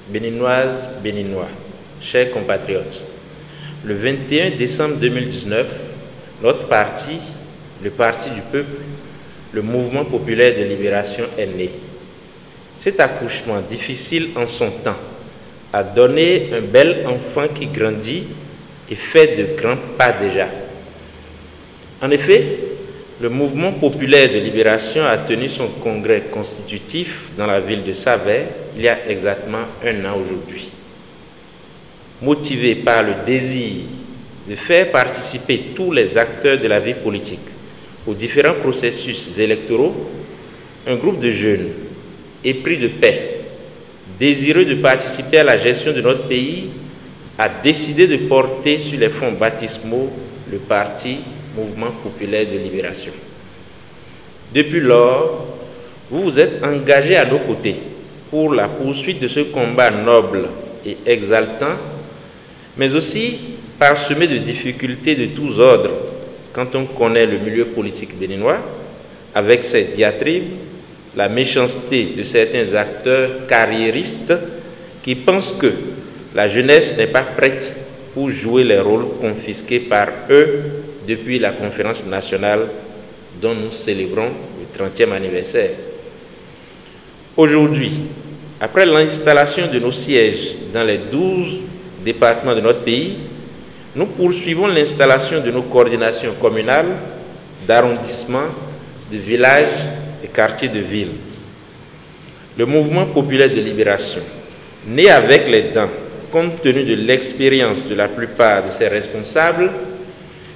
Béninoises, Béninois, chers compatriotes, le 21 décembre 2019, notre parti, le Parti du Peuple, le Mouvement populaire de libération est né. Cet accouchement difficile en son temps a donné un bel enfant qui grandit et fait de grands pas déjà. En effet, le Mouvement populaire de libération a tenu son congrès constitutif dans la ville de Saverne il y a exactement un an aujourd'hui. Motivé par le désir de faire participer tous les acteurs de la vie politique aux différents processus électoraux, un groupe de jeunes épris de paix, désireux de participer à la gestion de notre pays, a décidé de porter sur les fonds baptismaux le parti Mouvement populaire de libération. Depuis lors, vous vous êtes engagés à nos côtés pour la poursuite de ce combat noble et exaltant, mais aussi parsemé de difficultés de tous ordres quand on connaît le milieu politique béninois, avec ses diatribes, la méchanceté de certains acteurs carriéristes qui pensent que la jeunesse n'est pas prête pour jouer les rôles confisqués par eux depuis la conférence nationale dont nous célébrons le 30e anniversaire. Aujourd'hui, après l'installation de nos sièges dans les 12 départements de notre pays, nous poursuivons l'installation de nos coordinations communales, d'arrondissements, de villages et quartiers de ville. Le Mouvement populaire de libération, né avec les dents, compte tenu de l'expérience de la plupart de ses responsables,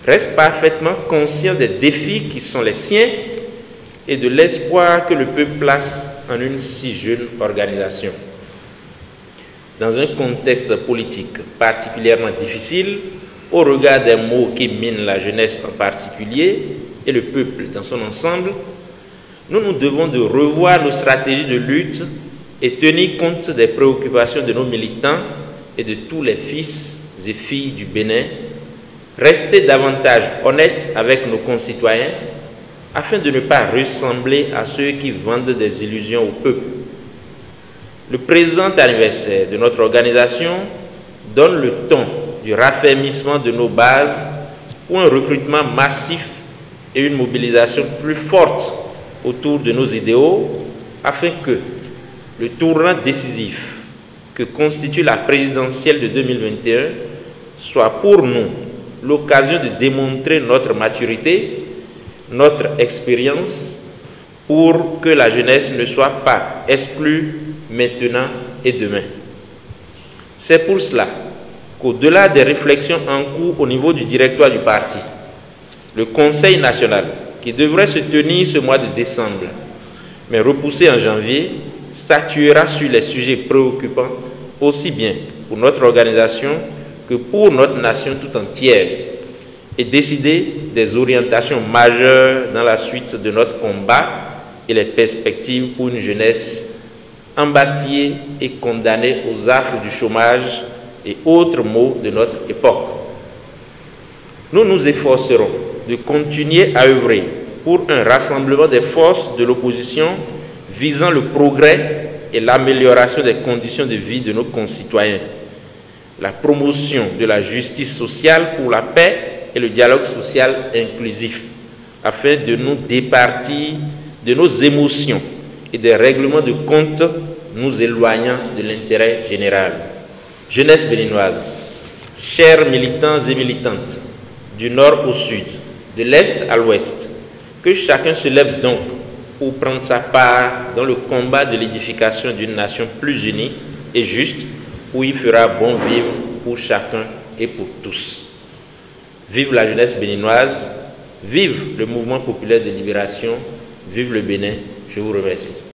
reste parfaitement conscient des défis qui sont les siens et de l'espoir que le peuple place en une si jeune organisation. Dans un contexte politique particulièrement difficile, au regard des maux qui minent la jeunesse en particulier et le peuple dans son ensemble, nous nous devons de revoir nos stratégies de lutte et tenir compte des préoccupations de nos militants et de tous les fils et filles du Bénin, rester davantage honnêtes avec nos concitoyens afin de ne pas ressembler à ceux qui vendent des illusions au peuple. Le présent anniversaire de notre organisation donne le ton du raffermissement de nos bases pour un recrutement massif et une mobilisation plus forte autour de nos idéaux afin que le tournant décisif que constitue la présidentielle de 2021 soit pour nous l'occasion de démontrer notre maturité, notre expérience, pour que la jeunesse ne soit pas exclue maintenant et demain. C'est pour cela qu'au-delà des réflexions en cours au niveau du directoire du parti, le Conseil national, qui devrait se tenir ce mois de décembre, mais repoussé en janvier, statuera sur les sujets préoccupants aussi bien pour notre organisation que pour notre nation tout entière et décider des orientations majeures dans la suite de notre combat et les perspectives pour une jeunesse embastillée et condamnée aux affres du chômage et autres maux de notre époque. Nous nous efforcerons de continuer à œuvrer pour un rassemblement des forces de l'opposition visant le progrès et l'amélioration des conditions de vie de nos concitoyens, la promotion de la justice sociale pour la paix et le dialogue social inclusif, afin de nous départir de nos émotions et des règlements de compte nous éloignant de l'intérêt général. Jeunesse béninoise, chers militants et militantes, du nord au sud, de l'est à l'ouest, que chacun se lève donc pour prendre sa part dans le combat de l'édification d'une nation plus unie et juste, où il fera bon vivre pour chacun et pour tous. Vive la jeunesse béninoise, vive le Mouvement populaire de libération, vive le Bénin. Je vous remercie.